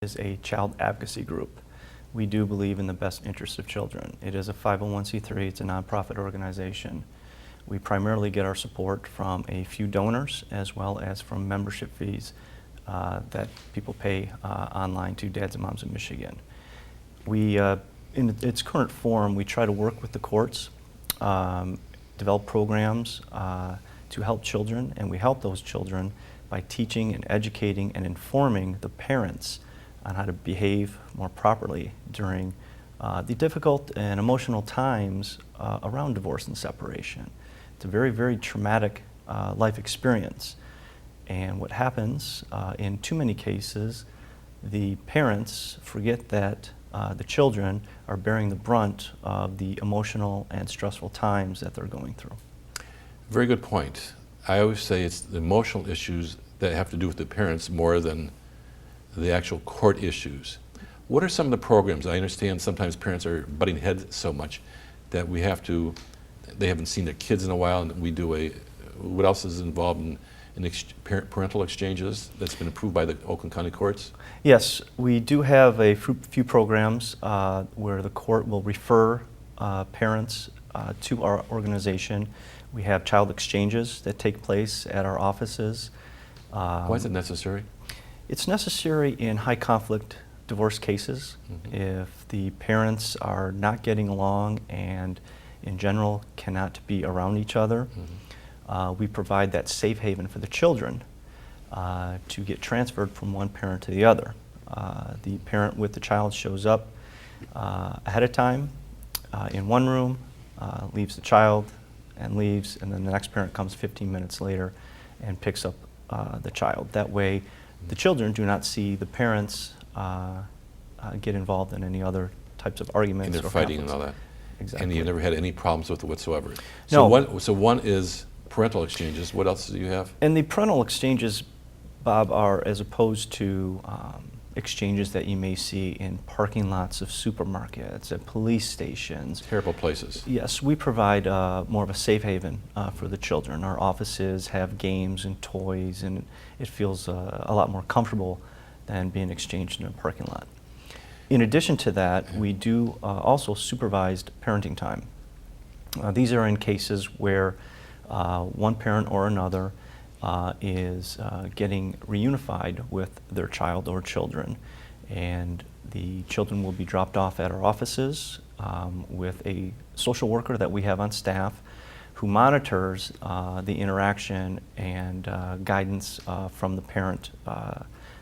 is a child advocacy group. We do believe in the best interests of children. It is a 501c3, it's a nonprofit organization. We primarily get our support from a few donors as well as from membership fees that people pay online to Dads and Moms of Michigan. We, in its current form, we try to work with the courts, develop programs to help children, and we help those children by teaching and educating and informing the parents on how to behave more properly during the difficult and emotional times around divorce and separation. It's a very, very traumatic life experience. And what happens in too many cases, the parents forget that the children are bearing the brunt of the emotional and stressful times that they're going through. Very good point. I always say it's the emotional issues that have to do with the parents more than the actual court issues. What are some of the programs? I understand sometimes parents are butting heads so much that they haven't seen their kids in a while, and we do what else is involved in parental exchanges that's been approved by the Oakland County courts? Yes, we do have a few programs where the court will refer parents to our organization. We have child exchanges that take place at our offices. Why is it necessary? It's necessary in high conflict divorce cases. Mm-hmm. If the parents are not getting along and in general cannot be around each other, mm-hmm. We provide that safe haven for the children to get transferred from one parent to the other. The parent with the child shows up ahead of time in one room, leaves the child and leaves, and then the next parent comes 15 minutes later and picks up the child. That way the children do not see the parents get involved in any other types of arguments. And they're or fighting conflicts. and all that. Exactly. And you never had any problems with it whatsoever. No. So one is parental exchanges. What else do you have? And the parental exchanges, Bob, are as opposed to exchanges that you may see in parking lots of supermarkets, at police stations. Terrible places. Yes, we provide more of a safe haven for the children. Our offices have games and toys, and it feels a lot more comfortable than being exchanged in a parking lot. In addition to that, we do also supervised parenting time. These are in cases where one parent or another is getting reunified with their child or children, and the children will be dropped off at our offices with a social worker that we have on staff who monitors the interaction and guidance from the parent,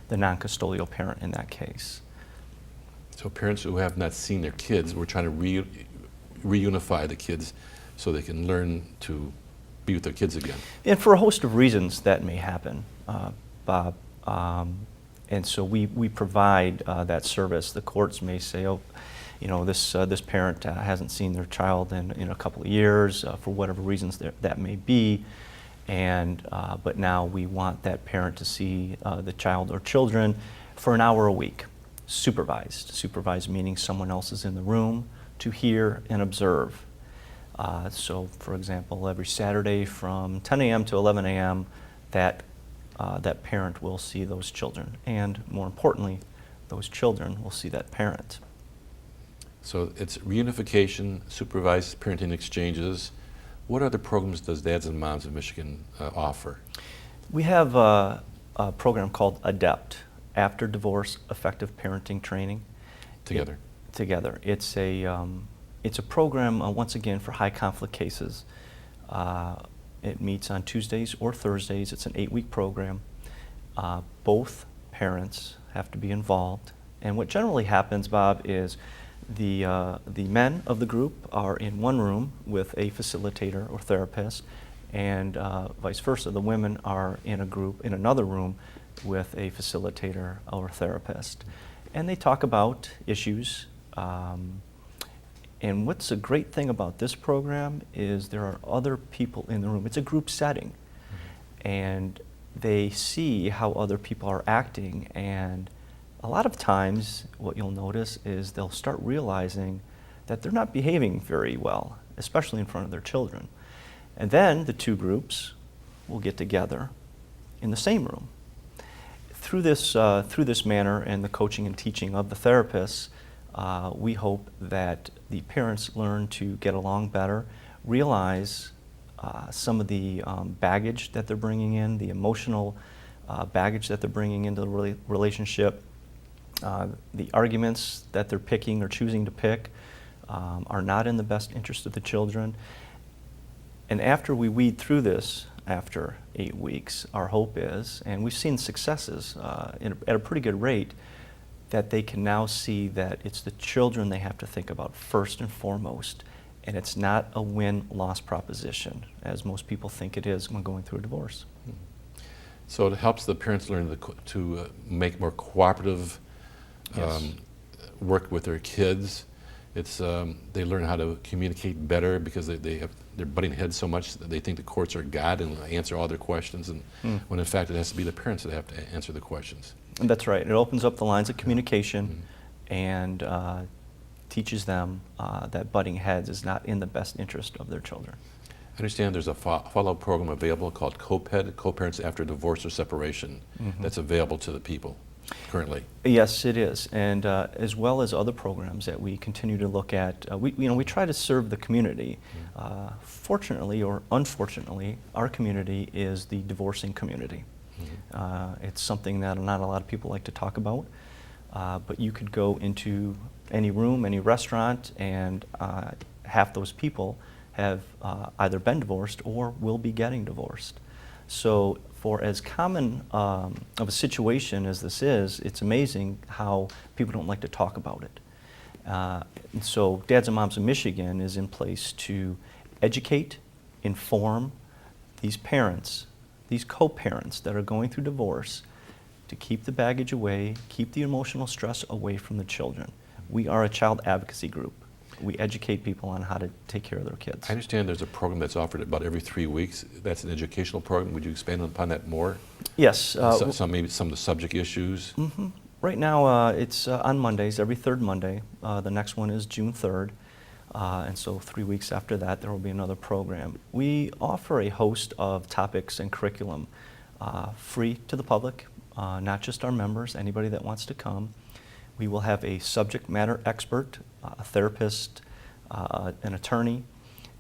the non-custodial parent in that case. So parents who have not seen their kids, we're trying to reunify the kids so they can learn to be with their kids again. And for a host of reasons that may happen, Bob. And so we provide that service. The courts may say, oh, you know, this parent hasn't seen their child in a couple of years for whatever reasons that may be, and but now we want that parent to see the child or children for an hour a week, supervised. Supervised meaning someone else is in the room to hear and observe. So, for example, every Saturday from 10 a.m. to 11 a.m., that parent will see those children, and more importantly, those children will see that parent. So it's reunification, supervised parenting exchanges. What other programs does Dads and Moms of Michigan offer? We have a program called ADEPT, After Divorce Effective Parenting Training. Together. Together. It's a program, once again, for high conflict cases. It meets on Tuesdays or Thursdays. It's an 8-week program. Both parents have to be involved. And what generally happens, Bob, is the men of the group are in one room with a facilitator or therapist, and vice versa. The women are in another room with a facilitator or therapist. And they talk about issues. And what's a great thing about this program is there are other people in the room. It's a group setting. Mm-hmm. And they see how other people are acting, and a lot of times what you'll notice is they'll start realizing that they're not behaving very well, especially in front of their children. And then the two groups will get together in the same room. through this manner and the coaching and teaching of the therapists, we hope that the parents learn to get along better, realize some of the baggage that they're bringing in, the emotional baggage that they're bringing into the relationship, the arguments that they're picking or choosing to pick are not in the best interest of the children. And after we weed through this, after 8 weeks, our hope is, and we've seen successes at a pretty good rate, that they can now see that it's the children they have to think about first and foremost, and it's not a win-loss proposition, as most people think it is when going through a divorce. So it helps the parents learn to make more cooperative Yes. work with their kids. It's they learn how to communicate better because they're butting heads so much that they think the courts are God and answer all their questions, and when in fact it has to be the parents that have to answer the questions. And that's right. It opens up the lines of communication and teaches them that butting heads is not in the best interest of their children. I understand there's a follow-up program available called COPED, Co-Parents After Divorce or Separation, that's available to the people currently. Yes, it is, and as well as other programs that we continue to look at. We try to serve the community. Fortunately or unfortunately, our community is the divorcing community. It's something that not a lot of people like to talk about, but you could go into any room, any restaurant, and half those people have either been divorced or will be getting divorced. So for as common of a situation as this is, it's amazing how people don't like to talk about it. And so Dads and Moms of Michigan is in place to educate, inform these parents, these co-parents that are going through divorce, to keep the baggage away, keep the emotional stress away from the children. We are a child advocacy group. We educate people on how to take care of their kids. I understand there's a program that's offered about every 3 weeks. That's an educational program. Would you expand upon that more? Yes. Maybe some of the subject issues? Right now, it's on Mondays, every third Monday. The next one is June 3rd. And so 3 weeks after that, there will be another program. We offer a host of topics and curriculum free to the public, not just our members, anybody that wants to come. We will have a subject matter expert, a therapist, an attorney,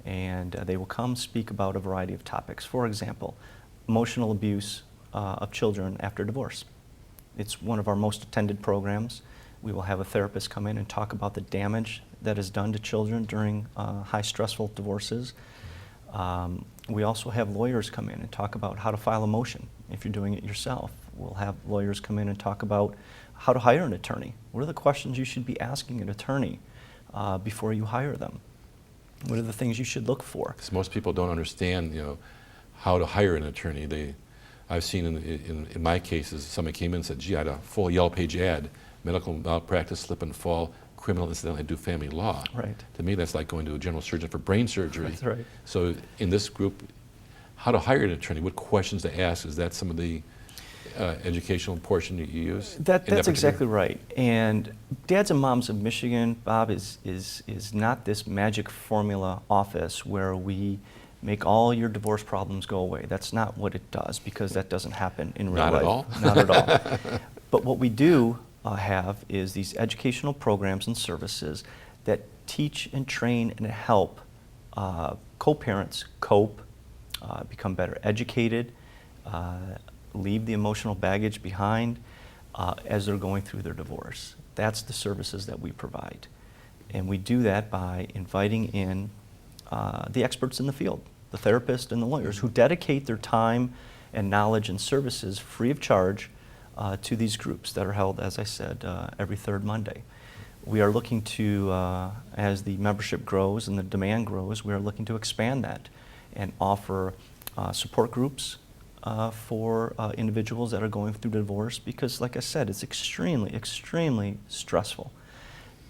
and they will come speak about a variety of topics. For example, emotional abuse of children after divorce. It's one of our most attended programs. We will have a therapist come in and talk about the damage that is done to children during high stressful divorces. We also have lawyers come in and talk about how to file a motion if you're doing it yourself. We'll have lawyers come in and talk about how to hire an attorney. What are the questions you should be asking an attorney before you hire them? What are the things you should look for? Because most people don't understand, how to hire an attorney. I've seen in my cases, somebody came in and said, gee, I had a full Yellow Page ad, medical malpractice, slip and fall, criminal incident, I do family law. Right. To me, that's like going to a general surgeon for brain surgery. That's right. So in this group, how to hire an attorney, what questions to ask, is that some of the educational portion that you use? That's exactly right. And Dads and Moms of Michigan, Bob, is not this magic formula office where we make all your divorce problems go away. That's not what it does, because that doesn't happen in real life. Not at all? Not at all. But what we do have is these educational programs and services that teach and train and help co-parents cope, become better educated, leave the emotional baggage behind as they're going through their divorce. That's the services that we provide. And we do that by inviting in the experts in the field, the therapists and the lawyers, who dedicate their time and knowledge and services free of charge to these groups that are held, as I said, every third Monday. We are looking to, as the membership grows and the demand grows, we are looking to expand that and offer support groups for individuals that are going through divorce, because, like I said, it's extremely, extremely stressful.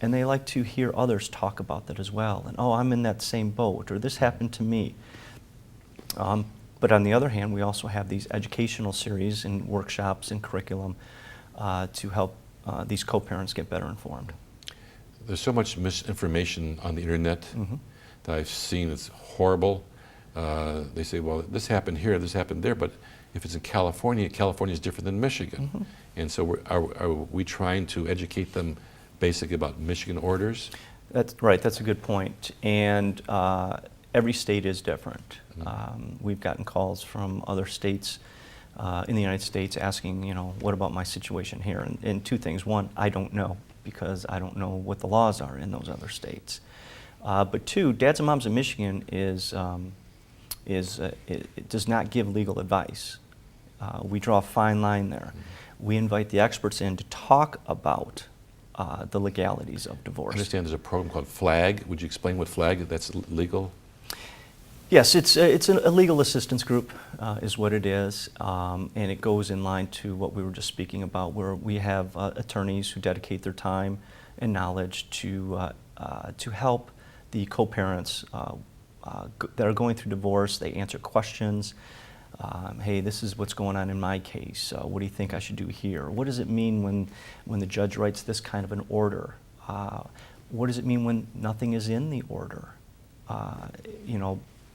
And they like to hear others talk about that as well. And, oh, I'm in that same boat, or this happened to me. But on the other hand, we also have these educational series and workshops and curriculum to help these co-parents get better informed. There's so much misinformation on the internet that I've seen. It's horrible. They say, well, this happened here, this happened there, but if it's in California, California is different than Michigan. Mhm. And so are we trying to educate them basically about Michigan orders? That's right. That's a good point. And every state is different. Mhm. We've gotten calls from other states in the United States asking, what about my situation here? And two things. One, I don't know because I don't know what the laws are in those other states. But two, Dads and Moms in Michigan it does not give legal advice. We draw a fine line there. Mhm. We invite the experts in to talk about the legalities of I divorce. understand there's a program called FLAG. Would you explain what FLAG, that's legal? Yes, it's a legal assistance group is what it is, and it goes in line to what we were just speaking about, where we have attorneys who dedicate their time and knowledge to help the co-parents that are going through divorce. They answer questions. Hey, this is what's going on in my case. What do you think I should do here? What does it mean when the judge writes this kind of an order? What does it mean when nothing is in the order?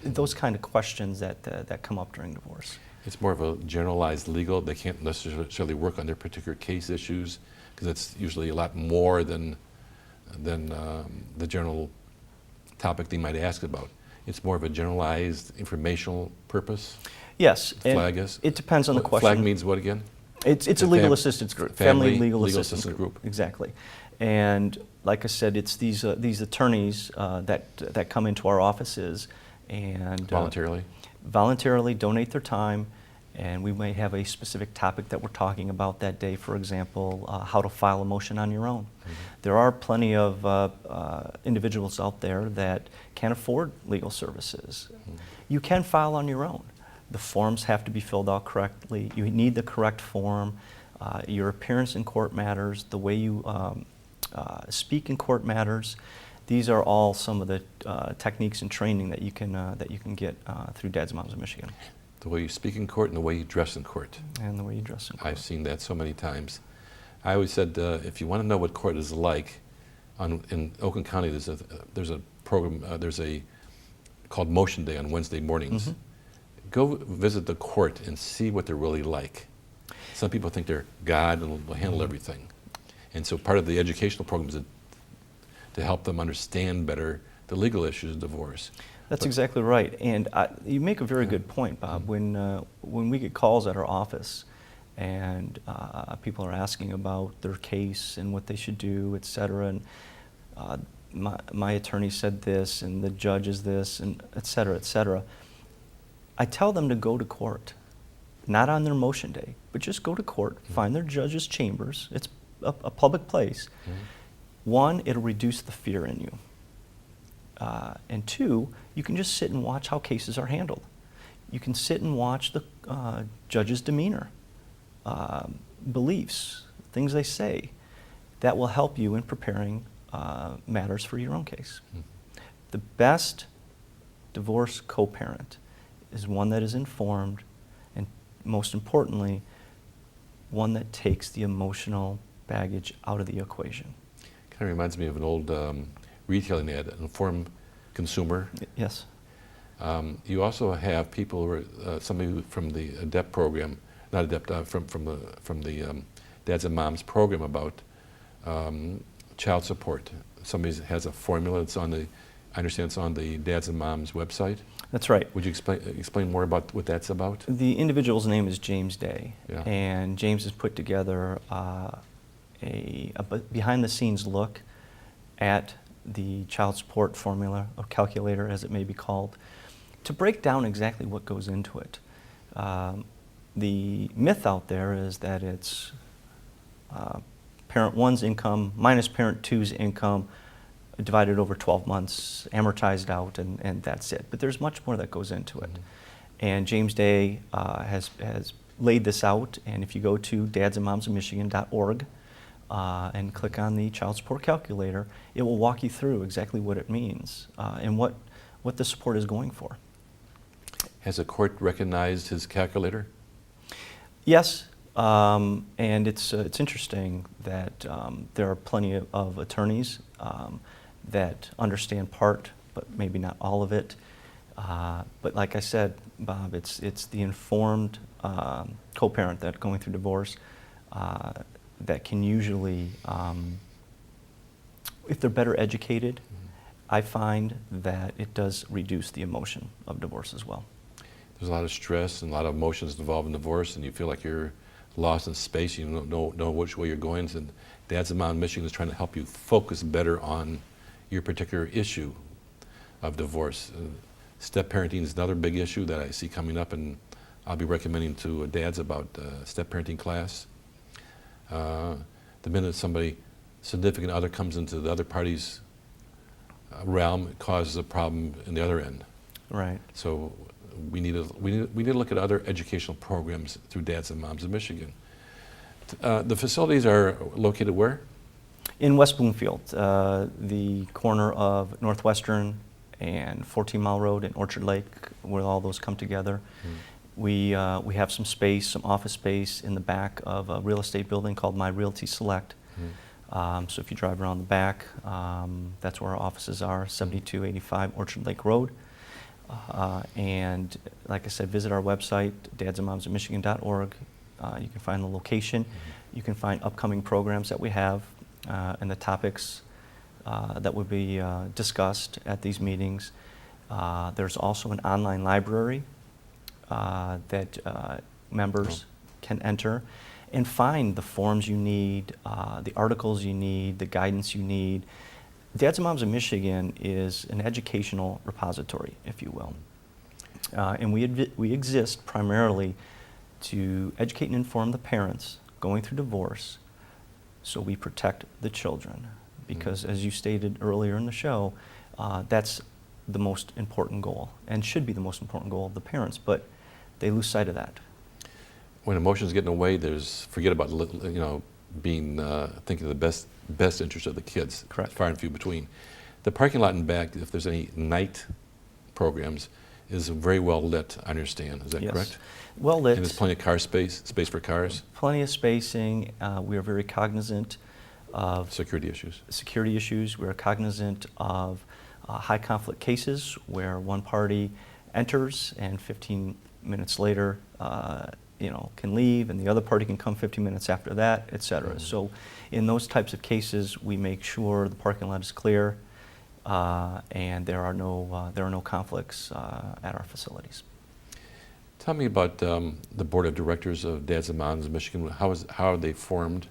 Those kind of questions that come up during divorce. It's more of a generalized legal. They can't necessarily work on their particular case issues because it's usually a lot more than the general topic they might ask about. It's more of a generalized informational purpose. Yes, FLAG is? it depends on the question. FLAG means what again? It's a legal assistance group, Family legal Legal assistance Assistance Group. Exactly, and like I said, it's these attorneys that come into our offices and voluntarily donate their time, and we may have a specific topic that we're talking about that day. For example, how to file a motion on your own. Mm-hmm. There are plenty of individuals out there that can't afford legal services. Mm-hmm. You can file on your own. The forms have to be filled out correctly. You need the correct form. Your appearance in court matters. The way you speak in court matters. These are all some of the techniques and training that you can get through Dads and Moms of Michigan. The way you speak in court and the way you dress in court. And the way you dress in court. I've seen that so many times. I always said, if you want to know what court is like, in Oakland County, there's a program, called Motion Day on Wednesday mornings. Mm-hmm. Go visit the court and see what they're really like. Some people think they're God and will handle everything. And so part of the educational program is to help them understand better the legal issues of divorce. That's exactly right. And you make a very good point, Bob. Mm-hmm. When we get calls at our office and people are asking about their case and what they should do, et cetera, and my attorney said this and the judge is this, and et cetera, I tell them to go to court, not on their motion day, but just go to court, find their judge's chambers. It's a public place. Mm-hmm. One, it'll reduce the fear in you. And two, you can just sit and watch how cases are handled. You can sit and watch the judge's demeanor, beliefs, things they say. That will help you in preparing matters for your own case. Mm. The best divorce co-parent is one that is informed and, most importantly, one that takes the emotional baggage out of the equation. Kind of reminds me of an old retailing ad, an informed consumer. Yes. You also have people who are, somebody from the ADEPT program, not ADEPT, from the Dads and Moms program about child support. Somebody has a formula. It's on I understand it's on the Dads and Moms website. That's right. Would you explain more about what that's about? The individual's name is James Day, Yeah. and James has put together a behind-the-scenes look at the child support formula or calculator, as it may be called, to break down exactly what goes into it. The myth out there is that it's parent one's income minus parent two's income divided over 12 months, amortized out, and that's it. But there's much more that goes into it. Mm-hmm. And James Day has laid this out, and if you go to dadsandmomsofmichigan.org and click on the child support calculator, it will walk you through exactly what it means and what the support is going for. Has a court recognized his calculator? Yes, and it's interesting that there are plenty of attorneys that understand part, but maybe not all of it. But like I said, Bob, it's the informed co-parent that going through divorce that can usually, if they're better educated, I find that it does reduce the emotion of divorce as well. There's a lot of stress and a lot of emotions involved in divorce, and you feel like you're lost in space. You don't know which way you're going. And Dad's and Mom in Michigan is trying to help you focus better on your particular issue of divorce. Step parenting is another big issue that I see coming up, and I'll be recommending to dads about step parenting class. The minute somebody significant other comes into the other party's realm, it causes a problem in the other end. Right. So we need to look at other educational programs through Dads and Moms in Michigan. The facilities are located where? In West Bloomfield, the corner of Northwestern and 14 Mile Road and Orchard Lake, where all those come together. We have some space, some office space in the back of a real estate building called My Realty Select. So if you drive around the back, that's where our offices are, 7285 Orchard Lake Road. And like I said, visit our website, dadsandmomsinmichigan.org. You can find the location. You can find upcoming programs that we have and the topics that would be discussed at these meetings. There's also an online library that members can enter and find the forms you need, the articles you need, the guidance you need. Dads and Moms in Michigan is an educational repository, if you will. And we exist primarily to educate and inform the parents going through divorce so we protect the children. Because as you stated earlier in the show, that's the most important goal and should be the most important goal of the parents, but they lose sight of that. When emotions get in the way, forget about being thinking of the best interest of the kids. Correct. Far and few between. The parking lot in back, if there's any night programs, is very well lit, I understand. Is that Yes. correct? Well lit. And there's plenty of car space for cars? Plenty of spacing. We are very cognizant of Security issues? security issues. We are cognizant of high conflict cases where one party enters and 15 minutes later can leave, and the other party can come 15 minutes after that, et cetera. So in those types of cases, we make sure the parking lot is clear and there are no conflicts at our facilities. Tell me about the board of directors of Dads and Moms in Michigan. How are they formed?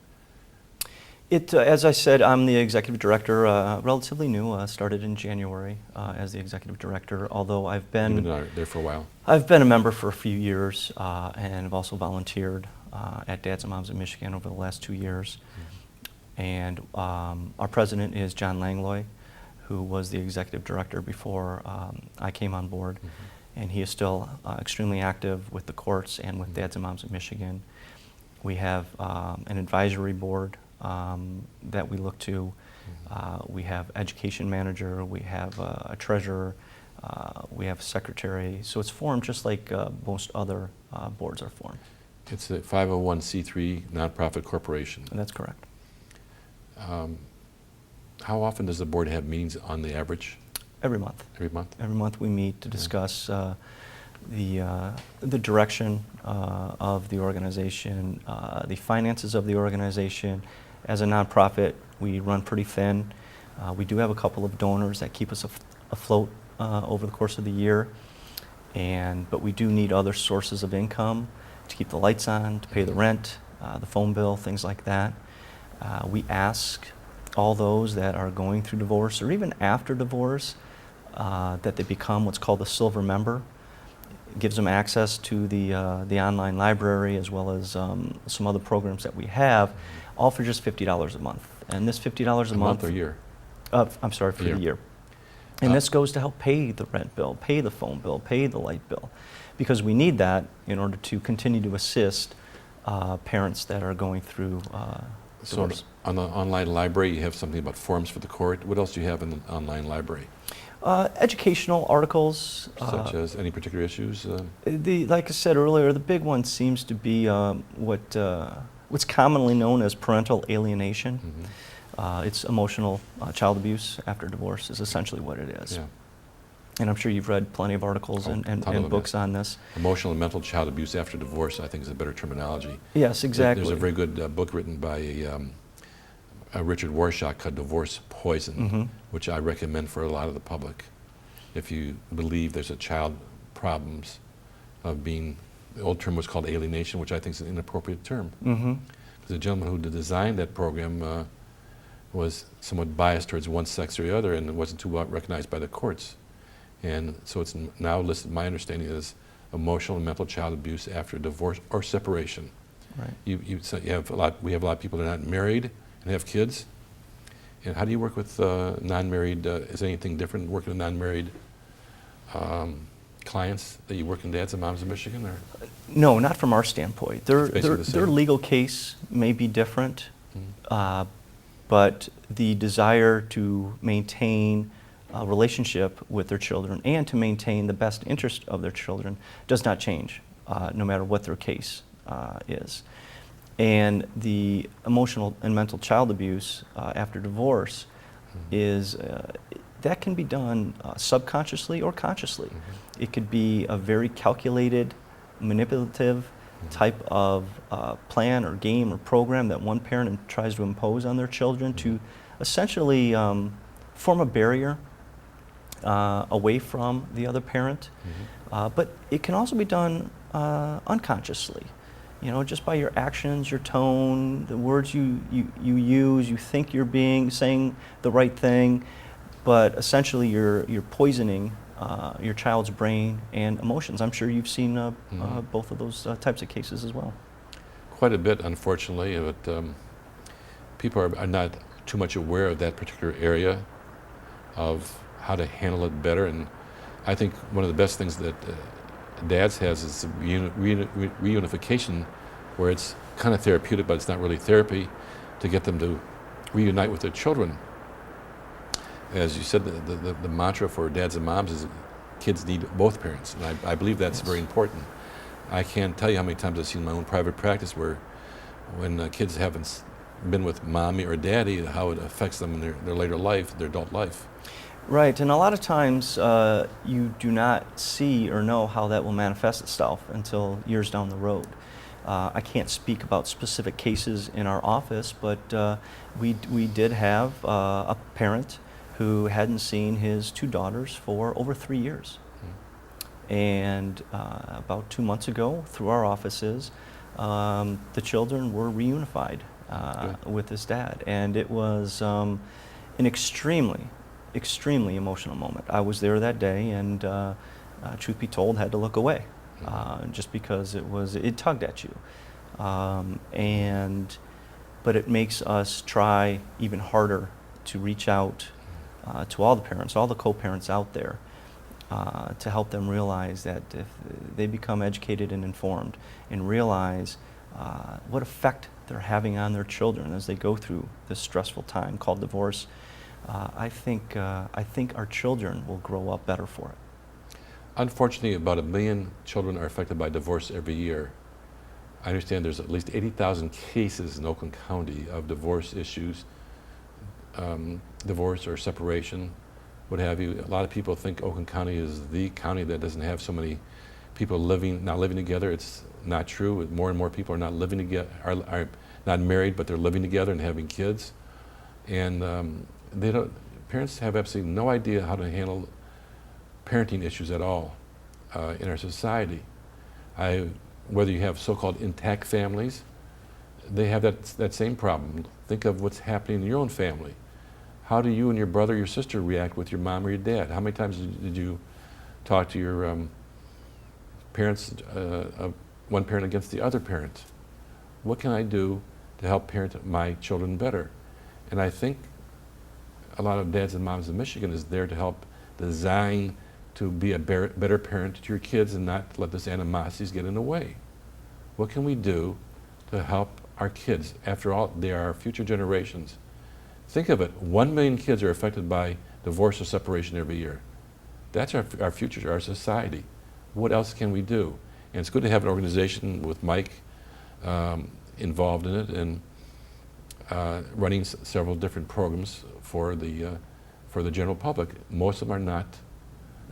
As I said, I'm the executive director, relatively new, started in January as the executive director, although You've been there for a while. I've been a member for a few years and have also volunteered at Dads and Moms in Michigan over the last 2 years. And our president is John Langloy, who was the executive director before I came on board. And he is still extremely active with the courts and with Dads and Moms in Michigan. We have an advisory board that we look to. We have education manager, we have a treasurer, we have a secretary. So it's formed just like most other boards are formed. It's a 501c3 nonprofit corporation. And that's correct. How often does the board have meetings on the average? Every month. Every month? Every month we meet to discuss the direction of the organization, the finances of the organization. As a nonprofit, we run pretty thin. We do have a couple of donors that keep us afloat over the course of the year, but we do need other sources of income to keep the lights on, to pay the rent, the phone bill, things like that. We ask all those that are going through divorce or even after divorce that they become what's called a silver member. It gives them access to the online library as well as some other programs that we have, all for just $50 a month. And this $50 a month... A month or year? I'm sorry, for the year. And this goes to help pay the rent bill, pay the phone bill, pay the light bill, because we need that in order to continue to assist parents that are going through So on the online library, you have something about forms for the court. What else do you have in the online library? Educational articles. Such as any particular issues? Like I said earlier, the big one seems to be what's commonly known as parental alienation. It's emotional child abuse after divorce is essentially what it is. Yeah. And I'm sure you've read plenty of articles Oh, and, a and, ton of and them, books yes. on this. Emotional and mental child abuse after divorce, I think, is a better terminology. Yes, exactly. There's a very good book written by a Richard Warshak called Divorce Poison, Mm-hmm. which I recommend for a lot of the public. If you believe there's a child problems of being, the old term was called alienation, which I think is an inappropriate term. Mm-hmm. The gentleman who designed that program was somewhat biased towards one sex or the other, and it wasn't too well recognized by the courts. And so it's now listed, my understanding is emotional and mental child abuse after divorce or separation. Right. So we have a lot of people that are not married and have kids. And how do you work with non-married? Is anything different working with non-married clients that you work in Dads and Moms of Michigan? Or? No, not from our standpoint. It's basically the Their same. legal case may be different, Mhm. but the desire to maintain a relationship with their children and to maintain the best interest of their children does not change, no matter what their case is. And the emotional and mental child abuse after divorce is, that can be done subconsciously or consciously. It could be a very calculated, manipulative type of plan or game or program that one parent tries to impose on their children to essentially form a barrier away from the other parent. But it can also be done unconsciously. You know, just by your actions, your tone, the words you use, you think you're saying the right thing, but essentially you're poisoning your child's brain and emotions. I'm sure you've seen both of those types of cases as well. Quite a bit, unfortunately, but people are not too much aware of that particular area of how to handle it better. And I think one of the best things that Dads has is reunification, where it's kind of therapeutic, but it's not really therapy, to get them to reunite with their children. As you said, the mantra for Dads and Moms is kids need both parents, and I believe that's very important. I can't tell you how many times I've seen in my own private practice where when kids haven't been with mommy or daddy, how it affects them in their later life, their adult life. Right, and a lot of times you do not see or know how that will manifest itself until years down the road. I can't speak about specific cases in our office, but we did have a parent who hadn't seen his two daughters for over 3 years. And about 2 months ago, through our offices, the children were reunified with his dad. And it was an extremely emotional moment. I was there that day and, truth be told, had to look away just because it tugged at you. But it makes us try even harder to reach out to all the parents, all the co-parents out there, to help them realize that if they become educated and informed and realize what effect they're having on their children as they go through this stressful time called divorce, I think our children will grow up better for it. Unfortunately, about 1 million children are affected by divorce every year. I understand there's at least 80,000 cases in Oakland County of divorce issues, divorce or separation, what have you. A lot of people think Oakland County is the county that doesn't have so many people not living together. It's not true. More and more people are not living together, are not married, but they're living together and having kids. And parents have absolutely no idea how to handle parenting issues at all in our society. Whether you have so-called intact families, they have that same problem. Think of what's happening in your own family. How do you and your brother, your sister react with your mom or your dad? How many times did you talk to your parents, one parent against the other parent? What can I do to help parent my children better? And I think a lot of Dads and Moms in Michigan is there to help design to be a better parent to your kids and not let this animosities get in the way. What can we do to help our kids? After all, they are our future generations. Think of it, 1 million kids are affected by divorce or separation every year. That's our future, our society. What else can we do? And it's good to have an organization with Mike involved in it and running several different programs for the general public. Most of them are not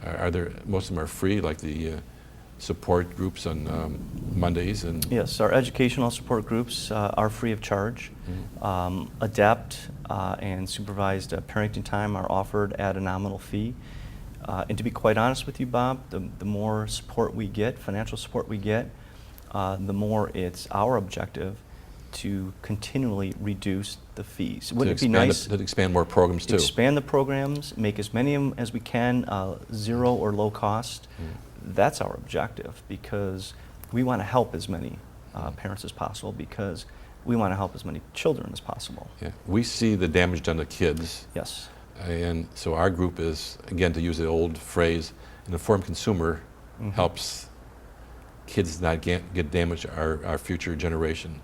Are there, most of them are free, like the support groups on Mondays? And Yes, our educational support groups are free of charge. Adept and supervised parenting time are offered at a nominal fee. And to be quite honest with you, Bob, the more support we get, financial support we get, the more it's our objective to continually reduce the fees. Wouldn't it be nice to expand more programs too? Expand the programs, make as many of them as we can, zero or low cost. That's our objective, because we want to help as many parents as possible, because we want to help as many children as possible. Yeah. We see the damage done to kids. Yes. And so our group is, again, to use the old phrase, an informed consumer helps kids not get damaged, our future generation.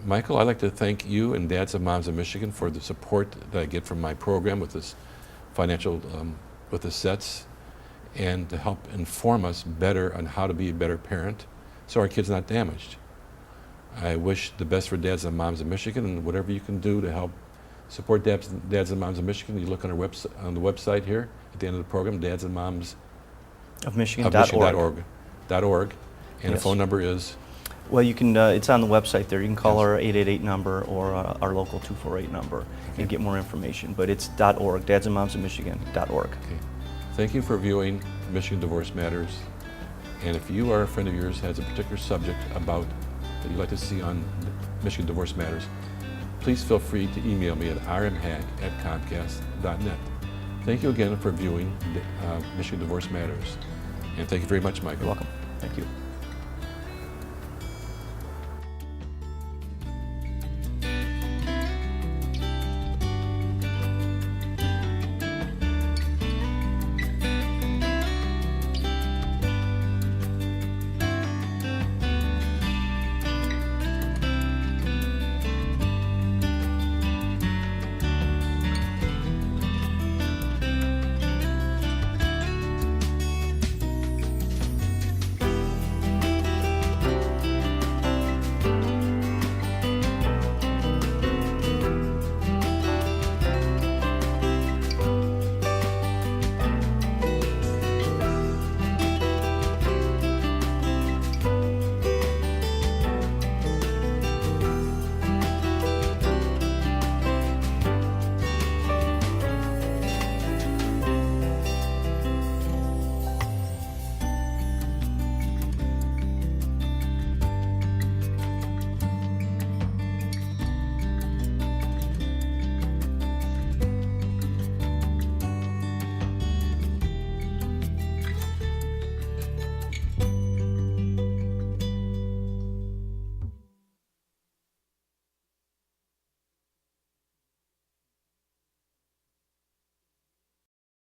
Michael, I'd like to thank you and Dads and Moms of Michigan for the support that I get from my program with this financial, with the sets, and to help inform us better on how to be a better parent so our kid's not damaged. I wish the best for Dads and Moms of Michigan, and whatever you can do to help support Dads and Moms of Michigan, you look on the website here at the end of the program, Dads and Moms Of Michigan.org. And Yes. the phone number is? Well, you can, it's on the website there. You can call our 888 number or our local 248 number and get more information. But it's .org, Dads and Moms of Michigan.org. Okay. Thank you for viewing Michigan Divorce Matters. And if you or a friend of yours has a particular subject about that you'd like to see on Michigan Divorce Matters, please feel free to email me at rmhag@comcast.net. Thank you again for viewing Michigan Divorce Matters. And thank you very much, Michael. You're welcome. Thank you.